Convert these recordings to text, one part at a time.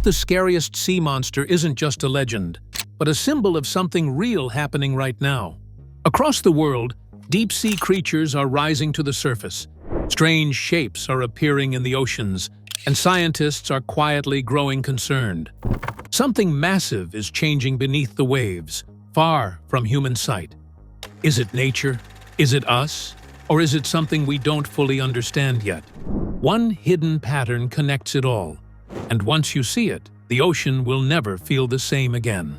the scariest sea monster isn't just a legend, but a symbol of something real happening right now. Across the world, deep-sea creatures are rising to the surface. Strange shapes are appearing in the oceans, and scientists are quietly growing concerned. Something massive is changing beneath the waves, far from human sight. Is it nature? Is it us? Or is it something we don't fully understand yet? One hidden pattern connects it all, and once you see it, the ocean will never feel the same again.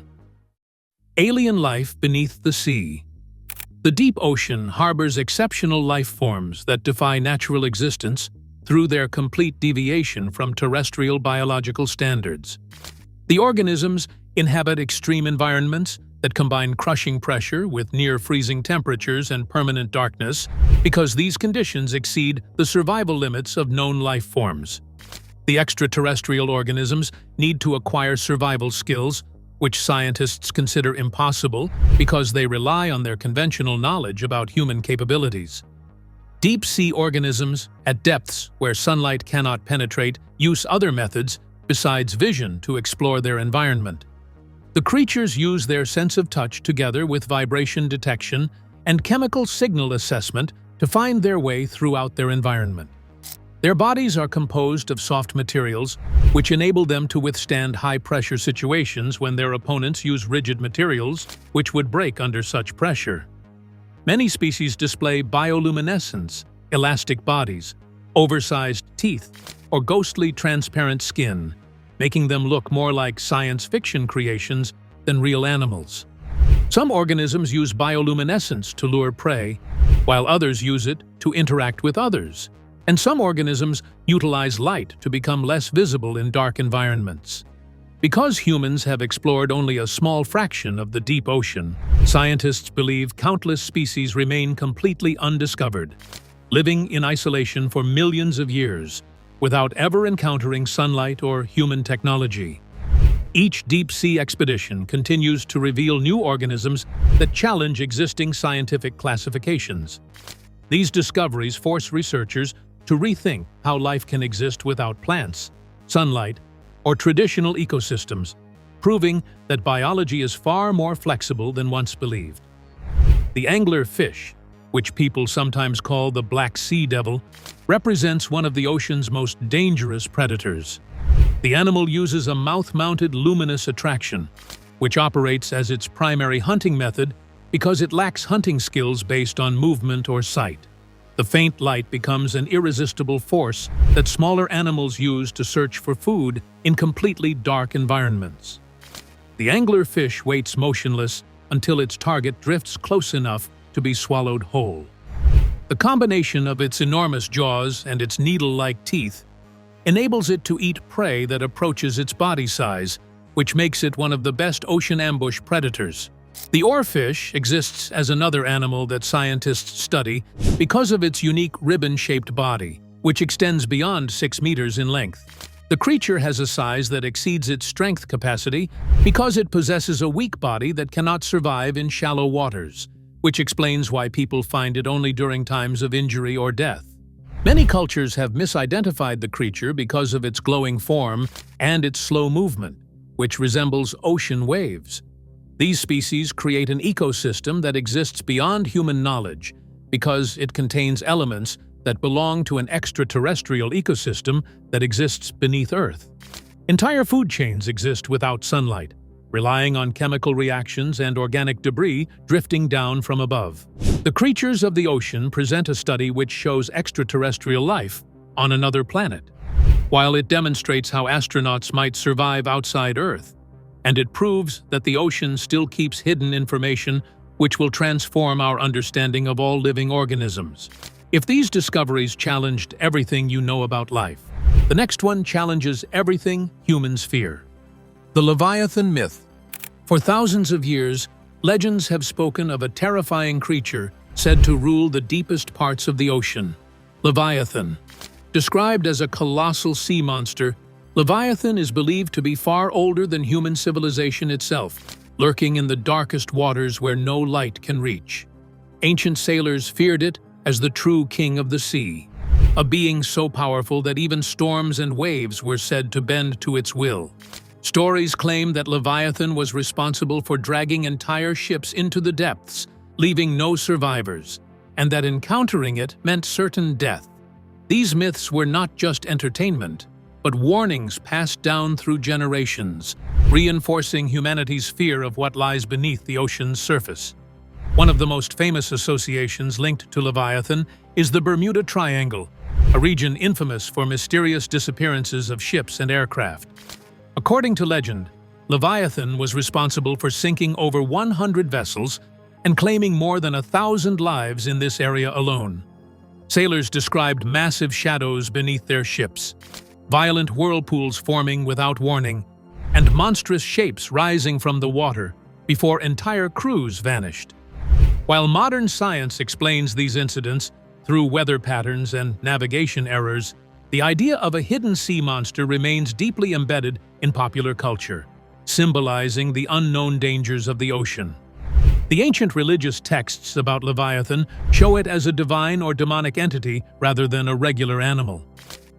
Alien life beneath the sea. The deep ocean harbors exceptional life forms that defy natural existence through their complete deviation from terrestrial biological standards. The organisms inhabit extreme environments that combine crushing pressure with near-freezing temperatures and permanent darkness because these conditions exceed the survival limits of known life forms. The extraterrestrial organisms need to acquire survival skills, which scientists consider impossible because they rely on their conventional knowledge about human capabilities. Deep-sea organisms, at depths where sunlight cannot penetrate, use other methods besides vision to explore their environment. The creatures use their sense of touch together with vibration detection and chemical signal assessment to find their way throughout their environment. Their bodies are composed of soft materials, which enable them to withstand high-pressure situations when their opponents use rigid materials, which would break under such pressure. Many species display bioluminescence, elastic bodies, oversized teeth, or ghostly transparent skin, making them look more like science fiction creations than real animals. Some organisms use bioluminescence to lure prey, while others use it to interact with others. And some organisms utilize light to become less visible in dark environments. Because humans have explored only a small fraction of the deep ocean, scientists believe countless species remain completely undiscovered, living in isolation for millions of years, without ever encountering sunlight or human technology. Each deep-sea expedition continues to reveal new organisms that challenge existing scientific classifications. These discoveries force researchers to rethink how life can exist without plants, sunlight, or traditional ecosystems, proving that biology is far more flexible than once believed. The angler fish, which people sometimes call the Black Sea Devil, represents one of the ocean's most dangerous predators. The animal uses a mouth-mounted luminous attraction, which operates as its primary hunting method because it lacks hunting skills based on movement or sight. The faint light becomes an irresistible force that smaller animals use to search for food in completely dark environments. The angler fish waits motionless until its target drifts close enough to be swallowed whole. The combination of its enormous jaws and its needle-like teeth enables it to eat prey that approaches its body size, which makes it one of the best ocean ambush predators. The oarfish exists as another animal that scientists study because of its unique ribbon-shaped body, which extends beyond 6 meters in length. The creature has a size that exceeds its strength capacity because it possesses a weak body that cannot survive in shallow waters, which explains why people find it only during times of injury or death. Many cultures have misidentified the creature because of its glowing form and its slow movement, which resembles ocean waves. These species create an ecosystem that exists beyond human knowledge because it contains elements that belong to an extraterrestrial ecosystem that exists beneath Earth. Entire food chains exist without sunlight, relying on chemical reactions and organic debris drifting down from above. The creatures of the ocean present a study which shows extraterrestrial life on another planet, while it demonstrates how astronauts might survive outside Earth. And it proves that the ocean still keeps hidden information which will transform our understanding of all living organisms. If these discoveries challenged everything you know about life, the next one challenges everything humans fear. The Leviathan myth. For thousands of years, legends have spoken of a terrifying creature said to rule the deepest parts of the ocean. Leviathan. Described as a colossal sea monster, Leviathan is believed to be far older than human civilization itself, lurking in the darkest waters where no light can reach. Ancient sailors feared it as the true king of the sea, a being so powerful that even storms and waves were said to bend to its will. Stories claim that Leviathan was responsible for dragging entire ships into the depths, leaving no survivors, and that encountering it meant certain death. These myths were not just entertainment, but warnings passed down through generations, reinforcing humanity's fear of what lies beneath the ocean's surface. One of the most famous associations linked to Leviathan is the Bermuda Triangle, a region infamous for mysterious disappearances of ships and aircraft. According to legend, Leviathan was responsible for sinking over 100 vessels and claiming more than 1,000 lives in this area alone. Sailors described massive shadows beneath their ships, violent whirlpools forming without warning, and monstrous shapes rising from the water before entire crews vanished. While modern science explains these incidents through weather patterns and navigation errors, the idea of a hidden sea monster remains deeply embedded in popular culture, symbolizing the unknown dangers of the ocean. The ancient religious texts about Leviathan show it as a divine or demonic entity rather than a regular animal.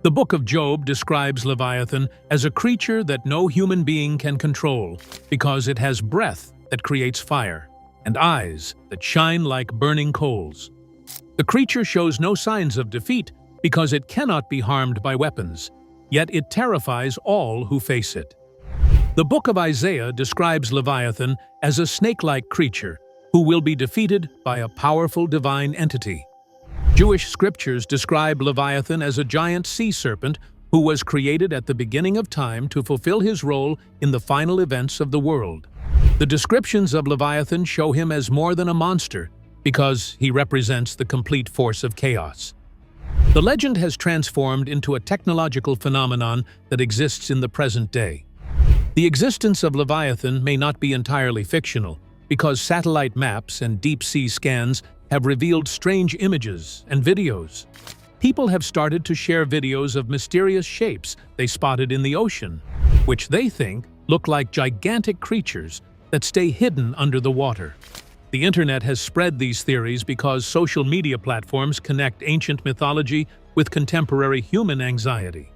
The Book of Job describes Leviathan as a creature that no human being can control because it has breath that creates fire and eyes that shine like burning coals. The creature shows no signs of defeat because it cannot be harmed by weapons, yet it terrifies all who face it. The Book of Isaiah describes Leviathan as a snake-like creature who will be defeated by a powerful divine entity. Jewish scriptures describe Leviathan as a giant sea serpent who was created at the beginning of time to fulfill his role in the final events of the world. The descriptions of Leviathan show him as more than a monster because he represents the complete force of chaos. The legend has transformed into a technological phenomenon that exists in the present day. The existence of Leviathan may not be entirely fictional because satellite maps and deep-sea scans have revealed strange images and videos. People have started to share videos of mysterious shapes they spotted in the ocean, which they think look like gigantic creatures that stay hidden under the water. The internet has spread these theories because social media platforms connect ancient mythology with contemporary human anxiety.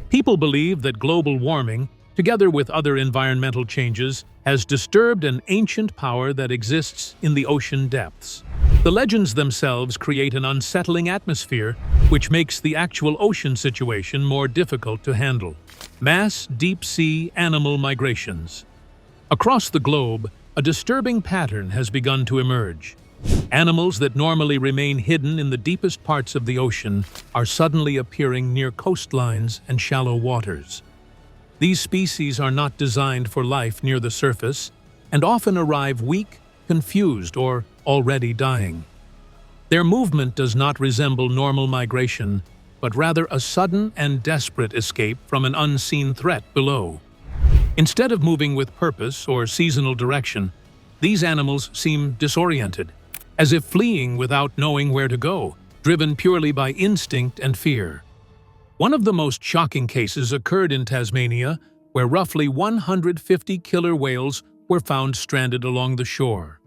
People believe that global warming, together with other environmental changes, has disturbed an ancient power that exists in the ocean depths. The legends themselves create an unsettling atmosphere, which makes the actual ocean situation more difficult to handle. Mass deep-sea animal migrations. Across the globe, a disturbing pattern has begun to emerge. Animals that normally remain hidden in the deepest parts of the ocean are suddenly appearing near coastlines and shallow waters. These species are not designed for life near the surface and often arrive weak, confused, or already dying. Their movement does not resemble normal migration, but rather a sudden and desperate escape from an unseen threat below. Instead of moving with purpose or seasonal direction, these animals seem disoriented, as if fleeing without knowing where to go, driven purely by instinct and fear. One of the most shocking cases occurred in Tasmania, where roughly 150 killer whales were found stranded along the shore.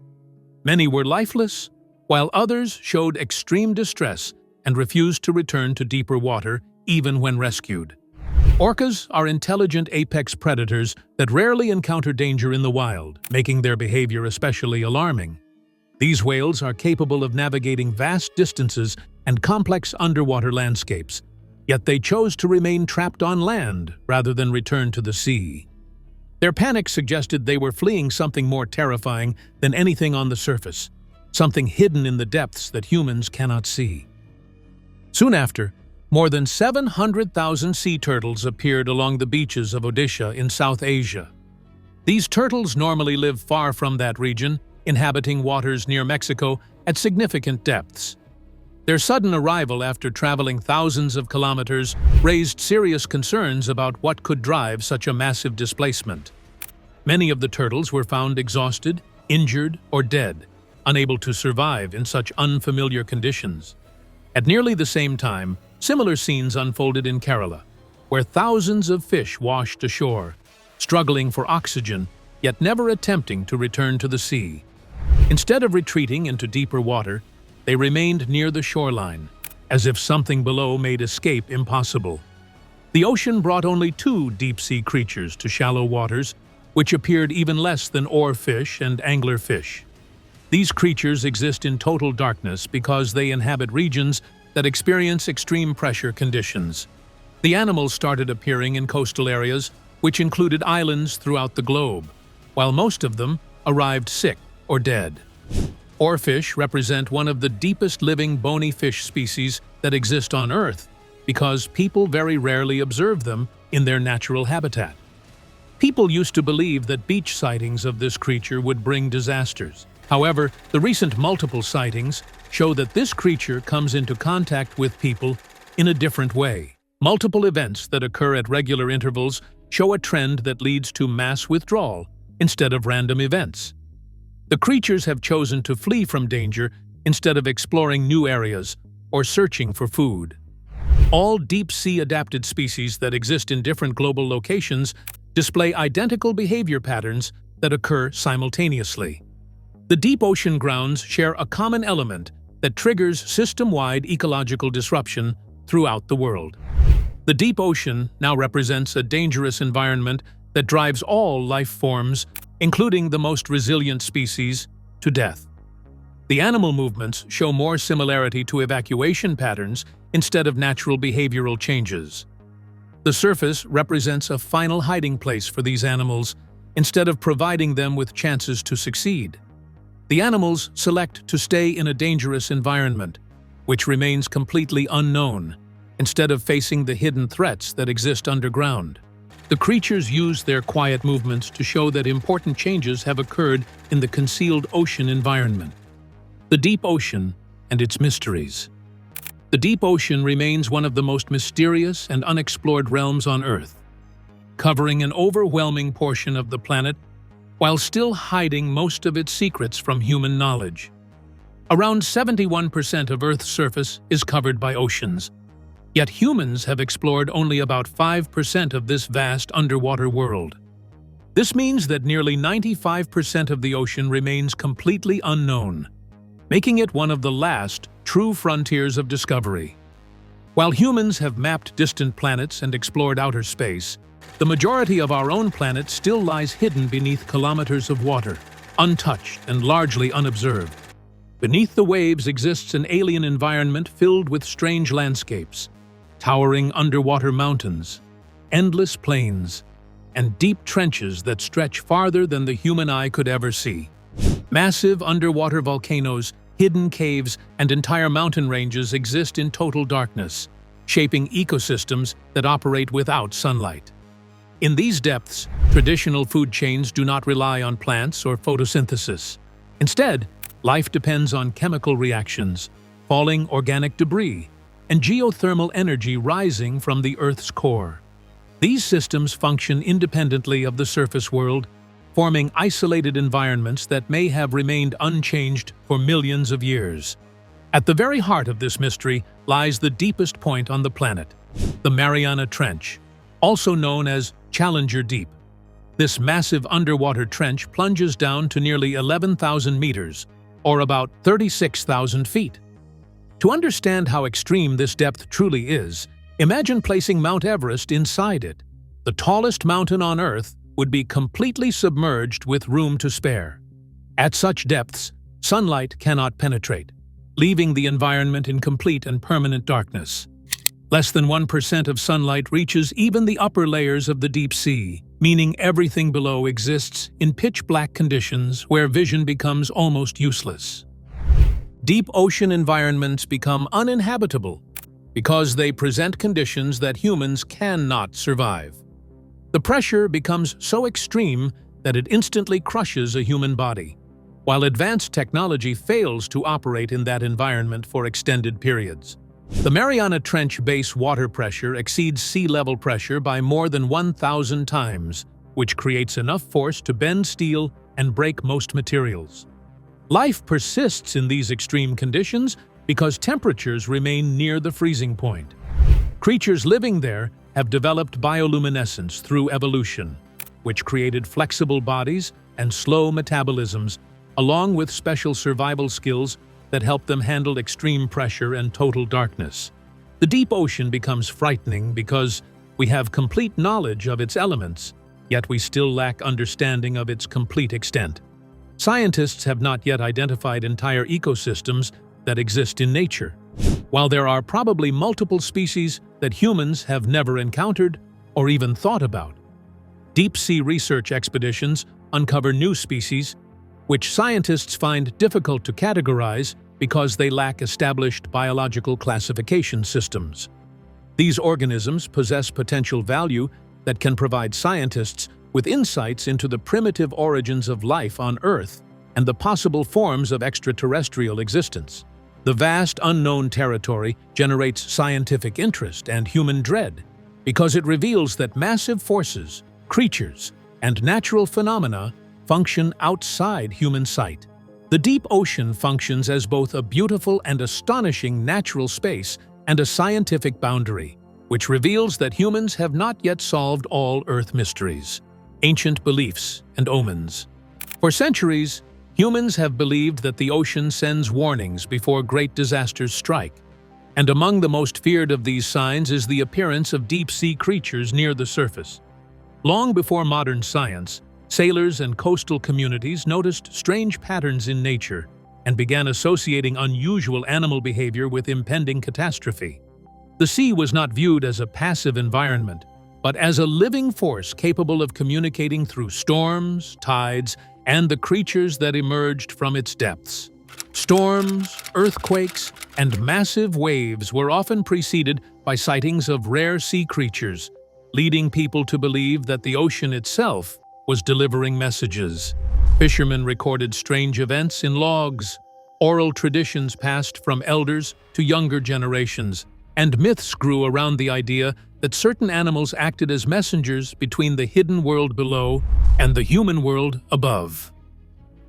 Many were lifeless, while others showed extreme distress and refused to return to deeper water even when rescued. Orcas are intelligent apex predators that rarely encounter danger in the wild, making their behavior especially alarming. These whales are capable of navigating vast distances and complex underwater landscapes, yet they chose to remain trapped on land rather than return to the sea. Their panic suggested they were fleeing something more terrifying than anything on the surface, something hidden in the depths that humans cannot see. Soon after, more than 700,000 sea turtles appeared along the beaches of Odisha in South Asia. These turtles normally live far from that region, inhabiting waters near Mexico at significant depths. Their sudden arrival after traveling thousands of kilometers raised serious concerns about what could drive such a massive displacement. Many of the turtles were found exhausted, injured, or dead, unable to survive in such unfamiliar conditions. At nearly the same time, similar scenes unfolded in Kerala, where thousands of fish washed ashore, struggling for oxygen, yet never attempting to return to the sea. Instead of retreating into deeper water, they remained near the shoreline, as if something below made escape impossible. The ocean brought only two deep-sea creatures to shallow waters, which appeared even less than oarfish and anglerfish. These creatures exist in total darkness because they inhabit regions that experience extreme pressure conditions. The animals started appearing in coastal areas, which included islands throughout the globe, while most of them arrived sick or dead. Oarfish represent one of the deepest living bony fish species that exist on Earth because people very rarely observe them in their natural habitat. People used to believe that beach sightings of this creature would bring disasters. However, the recent multiple sightings show that this creature comes into contact with people in a different way. Multiple events that occur at regular intervals show a trend that leads to mass withdrawal instead of random events. The creatures have chosen to flee from danger instead of exploring new areas or searching for food. All deep-sea adapted species that exist in different global locations display identical behavior patterns that occur simultaneously. The deep ocean grounds share a common element that triggers system-wide ecological disruption throughout the world. The deep ocean now represents a dangerous environment that drives all life forms, including the most resilient species, to death. The animal movements show more similarity to evacuation patterns instead of natural behavioral changes. The surface represents a final hiding place for these animals instead of providing them with chances to succeed. The animals select to stay in a dangerous environment, which remains completely unknown, instead of facing the hidden threats that exist underground. The creatures use their quiet movements to show that important changes have occurred in the concealed ocean environment. The deep ocean and its mysteries. The deep ocean remains one of the most mysterious and unexplored realms on Earth, covering an overwhelming portion of the planet while still hiding most of its secrets from human knowledge. Around 71% of Earth's surface is covered by oceans, yet humans have explored only about 5% of this vast underwater world. This means that nearly 95% of the ocean remains completely unknown, making it one of the last true frontiers of discovery. While humans have mapped distant planets and explored outer space, the majority of our own planet still lies hidden beneath kilometers of water, untouched and largely unobserved. Beneath the waves exists an alien environment filled with strange landscapes, towering underwater mountains, endless plains, and deep trenches that stretch farther than the human eye could ever see. Massive underwater volcanoes, hidden caves, and entire mountain ranges exist in total darkness, shaping ecosystems that operate without sunlight. In these depths, traditional food chains do not rely on plants or photosynthesis. Instead, life depends on chemical reactions, falling organic debris, and geothermal energy rising from the Earth's core. These systems function independently of the surface world, forming isolated environments that may have remained unchanged for millions of years. At the very heart of this mystery lies the deepest point on the planet, the Mariana Trench, also known as Challenger Deep. This massive underwater trench plunges down to nearly 11,000 meters, or about 36,000 feet. To understand how extreme this depth truly is, imagine placing Mount Everest inside it. The tallest mountain on Earth would be completely submerged with room to spare. At such depths, sunlight cannot penetrate, leaving the environment in complete and permanent darkness. Less than 1% of sunlight reaches even the upper layers of the deep sea, meaning everything below exists in pitch-black conditions where vision becomes almost useless. Deep ocean environments become uninhabitable because they present conditions that humans cannot survive. The pressure becomes so extreme that it instantly crushes a human body, while advanced technology fails to operate in that environment for extended periods. The Mariana Trench base water pressure exceeds sea level pressure by more than 1,000 times, which creates enough force to bend steel and break most materials. Life persists in these extreme conditions because temperatures remain near the freezing point. Creatures living there have developed bioluminescence through evolution, which created flexible bodies and slow metabolisms, along with special survival skills that help them handle extreme pressure and total darkness. The deep ocean becomes frightening because we have complete knowledge of its elements, yet we still lack understanding of its complete extent. Scientists have not yet identified entire ecosystems that exist in nature, while there are probably multiple species that humans have never encountered or even thought about. Deep-sea research expeditions uncover new species, which scientists find difficult to categorize because they lack established biological classification systems. These organisms possess potential value that can provide scientists with insights into the primitive origins of life on Earth and the possible forms of extraterrestrial existence. The vast unknown territory generates scientific interest and human dread because it reveals that massive forces, creatures, and natural phenomena function outside human sight. The deep ocean functions as both a beautiful and astonishing natural space and a scientific boundary, which reveals that humans have not yet solved all Earth mysteries, ancient beliefs, and omens. For centuries, humans have believed that the ocean sends warnings before great disasters strike, and among the most feared of these signs is the appearance of deep-sea creatures near the surface. Long before modern science, sailors and coastal communities noticed strange patterns in nature and began associating unusual animal behavior with impending catastrophe. The sea was not viewed as a passive environment, but as a living force capable of communicating through storms, tides, and the creatures that emerged from its depths. Storms, earthquakes, and massive waves were often preceded by sightings of rare sea creatures, leading people to believe that the ocean itself was delivering messages. Fishermen recorded strange events in logs. Oral traditions passed from elders to younger generations, and myths grew around the idea that certain animals acted as messengers between the hidden world below and the human world above.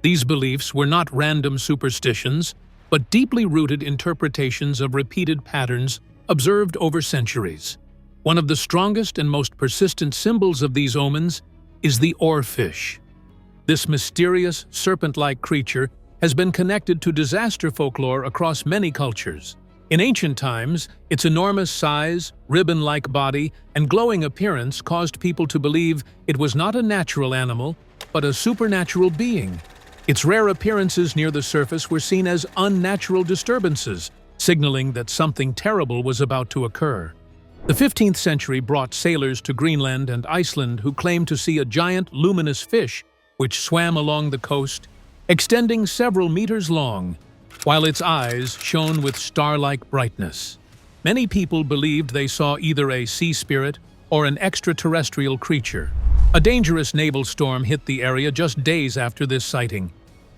These beliefs were not random superstitions, but deeply rooted interpretations of repeated patterns observed over centuries. One of the strongest and most persistent symbols of these omens is the oarfish. This mysterious, serpent-like creature has been connected to disaster folklore across many cultures. In ancient times, its enormous size, ribbon-like body, and glowing appearance caused people to believe it was not a natural animal, but a supernatural being. Its rare appearances near the surface were seen as unnatural disturbances, signaling that something terrible was about to occur. The 15th century brought sailors to Greenland and Iceland who claimed to see a giant luminous fish which swam along the coast, extending several meters long, while its eyes shone with star-like brightness. Many people believed they saw either a sea spirit or an extraterrestrial creature. A dangerous naval storm hit the area just days after this sighting,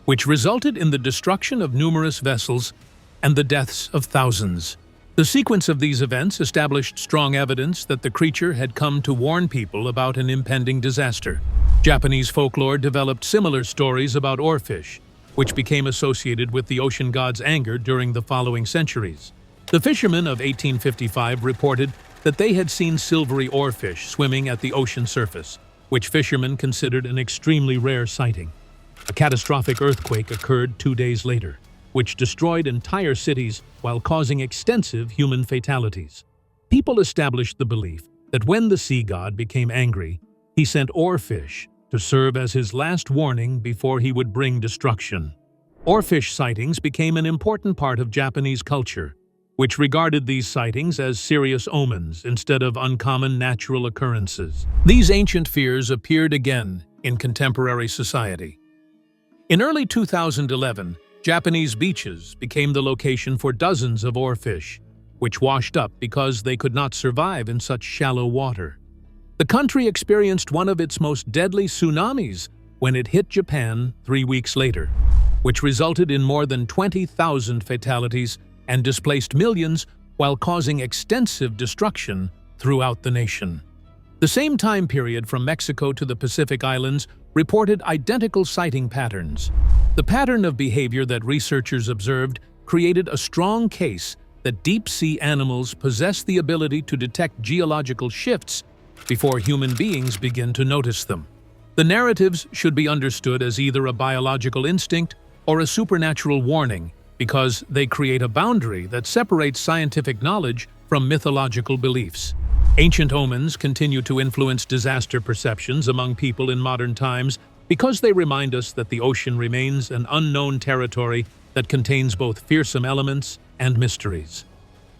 which resulted in the destruction of numerous vessels and the deaths of thousands. The sequence of these events established strong evidence that the creature had come to warn people about an impending disaster. Japanese folklore developed similar stories about oarfish, which became associated with the ocean god's anger during the following centuries. The fishermen of 1855 reported that they had seen silvery oarfish swimming at the ocean surface, which fishermen considered an extremely rare sighting. A catastrophic earthquake occurred 2 days later, which destroyed entire cities while causing extensive human fatalities. People established the belief that when the sea god became angry, he sent oarfish to serve as his last warning before he would bring destruction. Oarfish sightings became an important part of Japanese culture, which regarded these sightings as serious omens instead of uncommon natural occurrences. These ancient fears appeared again in contemporary society. In early 2011, Japanese beaches became the location for dozens of oarfish, which washed up because they could not survive in such shallow water. The country experienced one of its most deadly tsunamis when it hit Japan 3 weeks later, which resulted in more than 20,000 fatalities and displaced millions while causing extensive destruction throughout the nation. The same time period from Mexico to the Pacific Islands reported identical sighting patterns. The pattern of behavior that researchers observed created a strong case that deep-sea animals possess the ability to detect geological shifts before human beings begin to notice them. The narratives should be understood as either a biological instinct or a supernatural warning, because they create a boundary that separates scientific knowledge from mythological beliefs. Ancient omens continue to influence disaster perceptions among people in modern times because they remind us that the ocean remains an unknown territory that contains both fearsome elements and mysteries.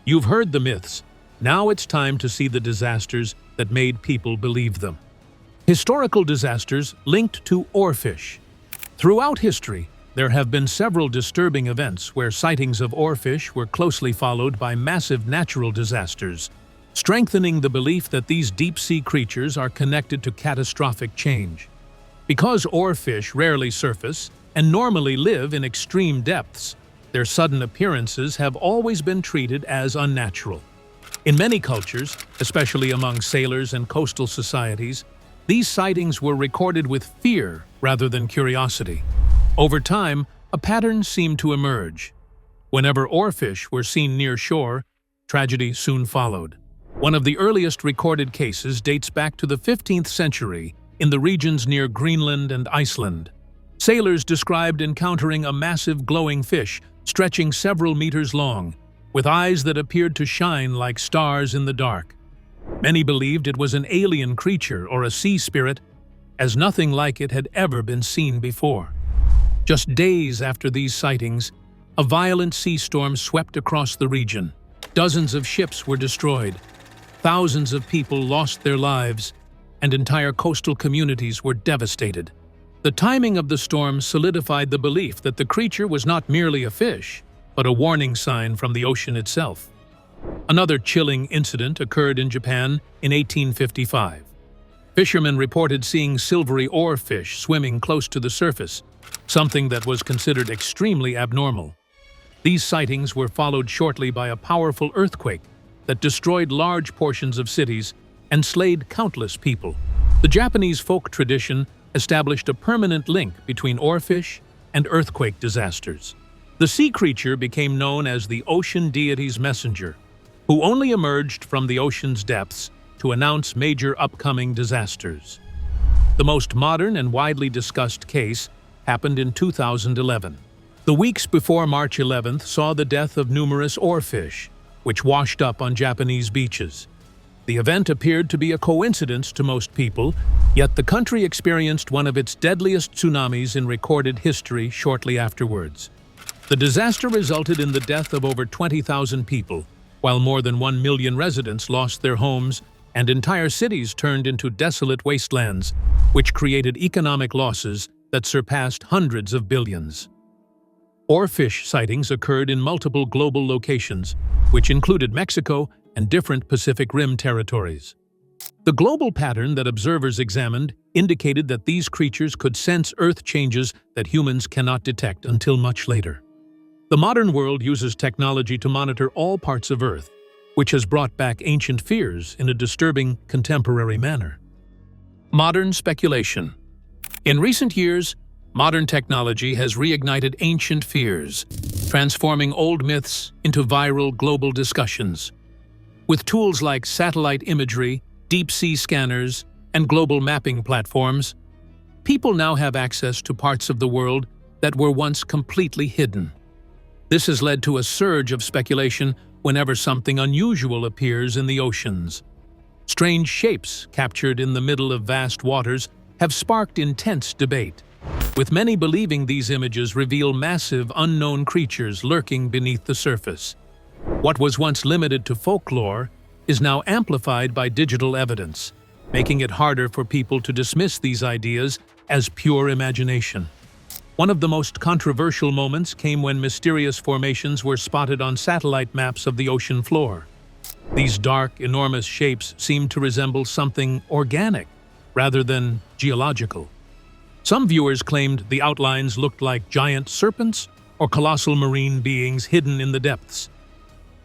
You've heard the myths. Now it's time to see the disasters that made people believe them. Historical disasters linked to oarfish. Throughout history, there have been several disturbing events where sightings of oarfish were closely followed by massive natural disasters, strengthening the belief that these deep-sea creatures are connected to catastrophic change. Because oarfish rarely surface and normally live in extreme depths, their sudden appearances have always been treated as unnatural. In many cultures, especially among sailors and coastal societies, these sightings were recorded with fear rather than curiosity. Over time, a pattern seemed to emerge. Whenever oarfish were seen near shore, tragedy soon followed. One of the earliest recorded cases dates back to the 15th century in the regions near Greenland and Iceland. Sailors described encountering a massive glowing fish stretching several meters long, with eyes that appeared to shine like stars in the dark. Many believed it was an alien creature or a sea spirit, as nothing like it had ever been seen before. Just days after these sightings, a violent sea storm swept across the region. Dozens of ships were destroyed, thousands of people lost their lives, and entire coastal communities were devastated. The timing of the storm solidified the belief that the creature was not merely a fish, but a warning sign from the ocean itself. Another chilling incident occurred in Japan in 1855. Fishermen reported seeing silvery oarfish swimming close to the surface, something that was considered extremely abnormal. These sightings were followed shortly by a powerful earthquake that destroyed large portions of cities and slayed countless people. The Japanese folk tradition established a permanent link between oarfish and earthquake disasters. The sea creature became known as the ocean deity's messenger, who only emerged from the ocean's depths to announce major upcoming disasters. The most modern and widely discussed case happened in 2011. The weeks before March 11th saw the death of numerous oarfish, which washed up on Japanese beaches. The event appeared to be a coincidence to most people, yet the country experienced one of its deadliest tsunamis in recorded history shortly afterwards. The disaster resulted in the death of over 20,000 people, while more than 1 million residents lost their homes and entire cities turned into desolate wastelands, which created economic losses that surpassed hundreds of billions. Oarfish sightings occurred in multiple global locations, which included Mexico and different Pacific Rim territories. The global pattern that observers examined indicated that these creatures could sense Earth changes that humans cannot detect until much later. The modern world uses technology to monitor all parts of Earth, which has brought back ancient fears in a disturbing contemporary manner. Modern speculation. In recent years, modern technology has reignited ancient fears, transforming old myths into viral global discussions. With tools like satellite imagery, deep-sea scanners, and global mapping platforms, people now have access to parts of the world that were once completely hidden. This has led to a surge of speculation whenever something unusual appears in the oceans. Strange shapes captured in the middle of vast waters have sparked intense debate, with many believing these images reveal massive unknown creatures lurking beneath the surface. What was once limited to folklore is now amplified by digital evidence, making it harder for people to dismiss these ideas as pure imagination. One of the most controversial moments came when mysterious formations were spotted on satellite maps of the ocean floor. These dark, enormous shapes seemed to resemble something organic rather than geological. Some viewers claimed the outlines looked like giant serpents or colossal marine beings hidden in the depths.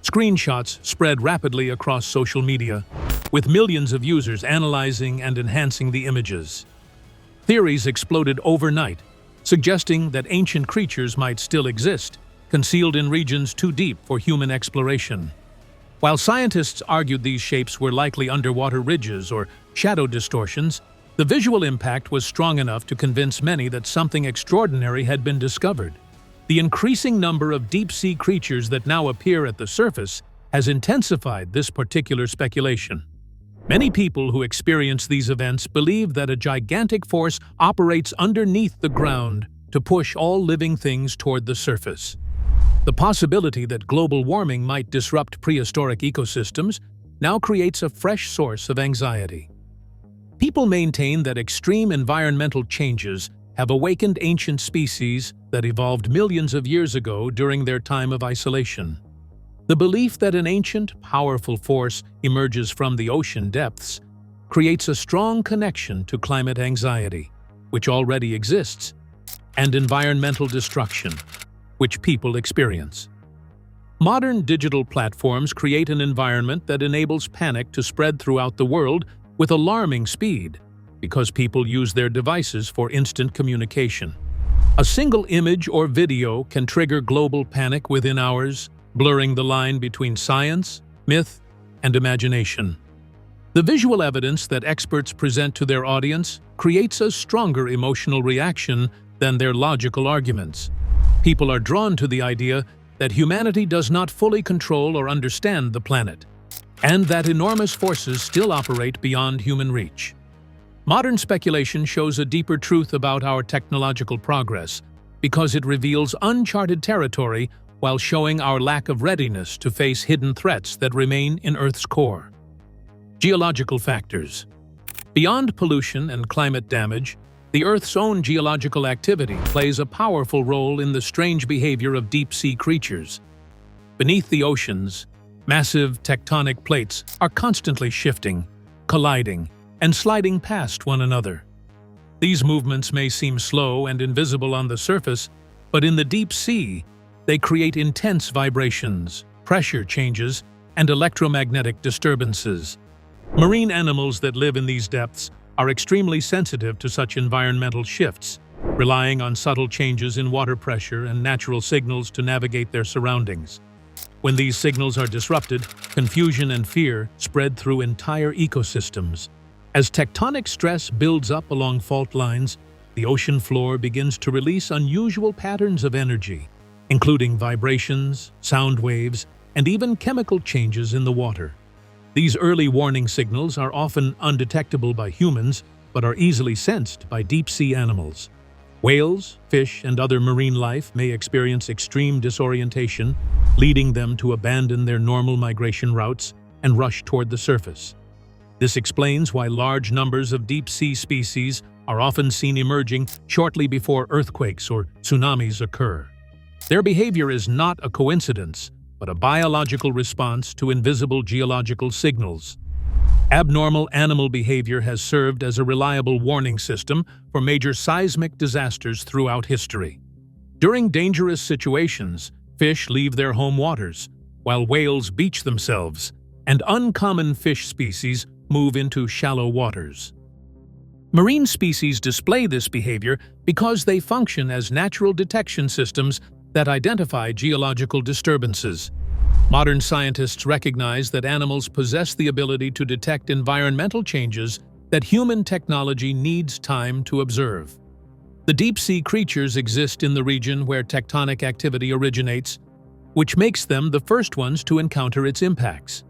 Screenshots spread rapidly across social media, with millions of users analyzing and enhancing the images. Theories exploded overnight, suggesting that ancient creatures might still exist, concealed in regions too deep for human exploration. While scientists argued these shapes were likely underwater ridges or shadow distortions, the visual impact was strong enough to convince many that something extraordinary had been discovered. The increasing number of deep-sea creatures that now appear at the surface has intensified this particular speculation. Many people who experience these events believe that a gigantic force operates underneath the ground to push all living things toward the surface. The possibility that global warming might disrupt prehistoric ecosystems now creates a fresh source of anxiety. People maintain that extreme environmental changes have awakened ancient species that evolved millions of years ago during their time of isolation. The belief that an ancient, powerful force emerges from the ocean depths creates a strong connection to climate anxiety, which already exists, and environmental destruction, which people experience. Modern digital platforms create an environment that enables panic to spread throughout the world with alarming speed, because people use their devices for instant communication. A single image or video can trigger global panic within hours, blurring the line between science, myth, and imagination. The visual evidence that experts present to their audience creates a stronger emotional reaction than their logical arguments. People are drawn to the idea that humanity does not fully control or understand the planet, and that enormous forces still operate beyond human reach. Modern speculation shows a deeper truth about our technological progress because it reveals uncharted territory while showing our lack of readiness to face hidden threats that remain in Earth's core. Geological factors. Beyond pollution and climate damage, the Earth's own geological activity plays a powerful role in the strange behavior of deep-sea creatures. Beneath the oceans, massive tectonic plates are constantly shifting, colliding, and sliding past one another. These movements may seem slow and invisible on the surface, but in the deep sea, they create intense vibrations, pressure changes, and electromagnetic disturbances. Marine animals that live in these depths are extremely sensitive to such environmental shifts, relying on subtle changes in water pressure and natural signals to navigate their surroundings. When these signals are disrupted, confusion and fear spread through entire ecosystems. As tectonic stress builds up along fault lines, the ocean floor begins to release unusual patterns of energy, including vibrations, sound waves, and even chemical changes in the water. These early warning signals are often undetectable by humans, but are easily sensed by deep-sea animals. Whales, fish, and other marine life may experience extreme disorientation, leading them to abandon their normal migration routes and rush toward the surface. This explains why large numbers of deep-sea species are often seen emerging shortly before earthquakes or tsunamis occur. Their behavior is not a coincidence, but a biological response to invisible geological signals. Abnormal animal behavior has served as a reliable warning system for major seismic disasters throughout history. During dangerous situations, fish leave their home waters, while whales beach themselves, and uncommon fish species move into shallow waters. Marine species display this behavior because they function as natural detection systems that identify geological disturbances. Modern scientists recognize that animals possess the ability to detect environmental changes that human technology needs time to observe. The deep-sea creatures exist in the region where tectonic activity originates, which makes them the first ones to encounter its impacts.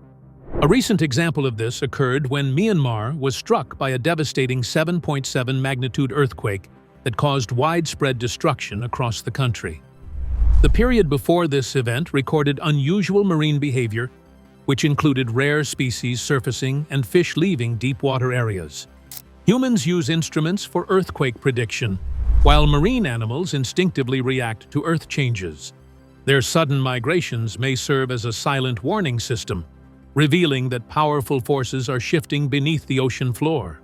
A recent example of this occurred when Myanmar was struck by a devastating 7.7 magnitude earthquake that caused widespread destruction across the country. The period before this event recorded unusual marine behavior, which included rare species surfacing and fish leaving deep water areas. Humans use instruments for earthquake prediction, while marine animals instinctively react to earth changes. Their sudden migrations may serve as a silent warning system, revealing that powerful forces are shifting beneath the ocean floor.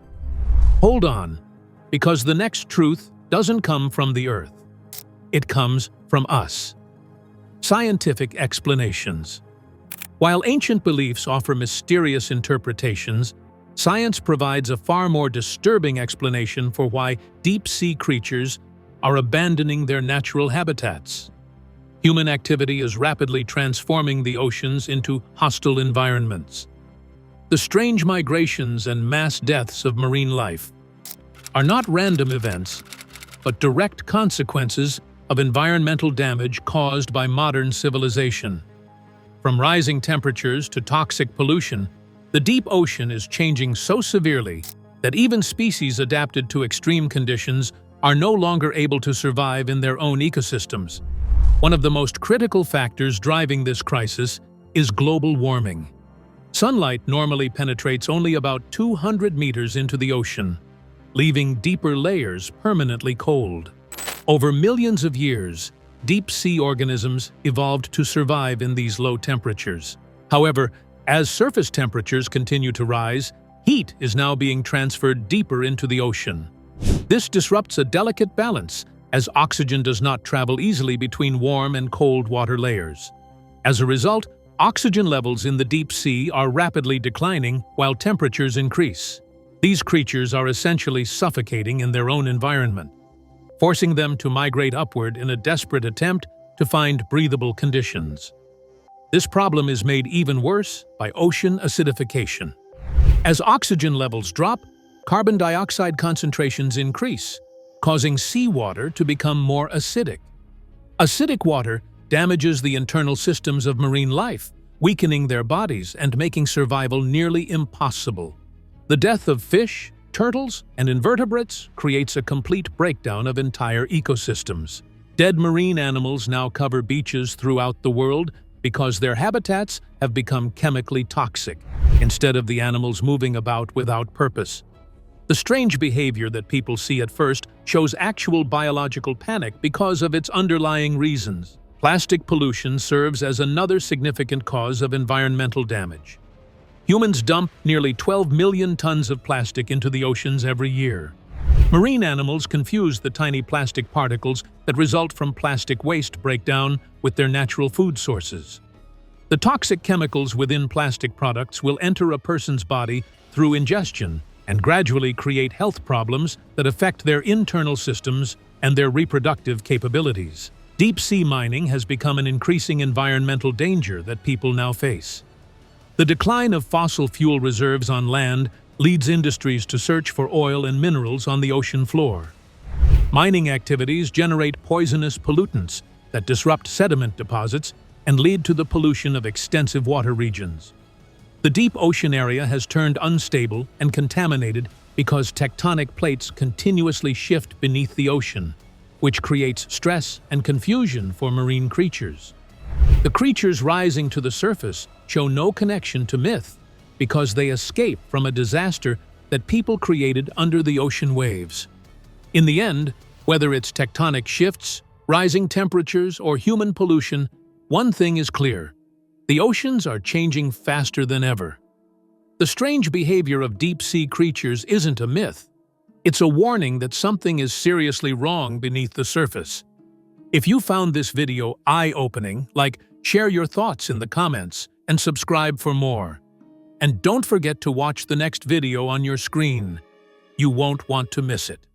Hold on, because the next truth doesn't come from the Earth. It comes from us. Scientific explanations. While ancient beliefs offer mysterious interpretations, science provides a far more disturbing explanation for why deep-sea creatures are abandoning their natural habitats. Human activity is rapidly transforming the oceans into hostile environments. The strange migrations and mass deaths of marine life are not random events, but direct consequences of environmental damage caused by modern civilization. From rising temperatures to toxic pollution, the deep ocean is changing so severely that even species adapted to extreme conditions are no longer able to survive in their own ecosystems. One of the most critical factors driving this crisis is global warming. Sunlight normally penetrates only about 200 meters into the ocean, leaving deeper layers permanently cold. Over millions of years, deep-sea organisms evolved to survive in these low temperatures. However, as surface temperatures continue to rise, heat is now being transferred deeper into the ocean. This disrupts a delicate balance, as oxygen does not travel easily between warm and cold water layers. As a result, oxygen levels in the deep sea are rapidly declining while temperatures increase. These creatures are essentially suffocating in their own environment, forcing them to migrate upward in a desperate attempt to find breathable conditions. This problem is made even worse by ocean acidification. As oxygen levels drop, carbon dioxide concentrations increase, causing seawater to become more acidic. Acidic water damages the internal systems of marine life, weakening their bodies and making survival nearly impossible. The death of fish, turtles, and invertebrates creates a complete breakdown of entire ecosystems. Dead marine animals now cover beaches throughout the world because their habitats have become chemically toxic, instead of the animals moving about without purpose. The strange behavior that people see at first shows actual biological panic because of its underlying reasons. Plastic pollution serves as another significant cause of environmental damage. Humans dump nearly 12 million tons of plastic into the oceans every year. Marine animals confuse the tiny plastic particles that result from plastic waste breakdown with their natural food sources. The toxic chemicals within plastic products will enter a person's body through ingestion and gradually create health problems that affect their internal systems and their reproductive capabilities. Deep-sea mining has become an increasing environmental danger that people now face. The decline of fossil fuel reserves on land leads industries to search for oil and minerals on the ocean floor. Mining activities generate poisonous pollutants that disrupt sediment deposits and lead to the pollution of extensive water regions. The deep ocean area has turned unstable and contaminated because tectonic plates continuously shift beneath the ocean, which creates stress and confusion for marine creatures. The creatures rising to the surface show no connection to myth because they escape from a disaster that people created under the ocean waves. In the end, whether it's tectonic shifts, rising temperatures, or human pollution, one thing is clear: the oceans are changing faster than ever. The strange behavior of deep-sea creatures isn't a myth. It's a warning that something is seriously wrong beneath the surface. If you found this video eye-opening, share your thoughts in the comments and subscribe for more. And don't forget to watch the next video on your screen. You won't want to miss it.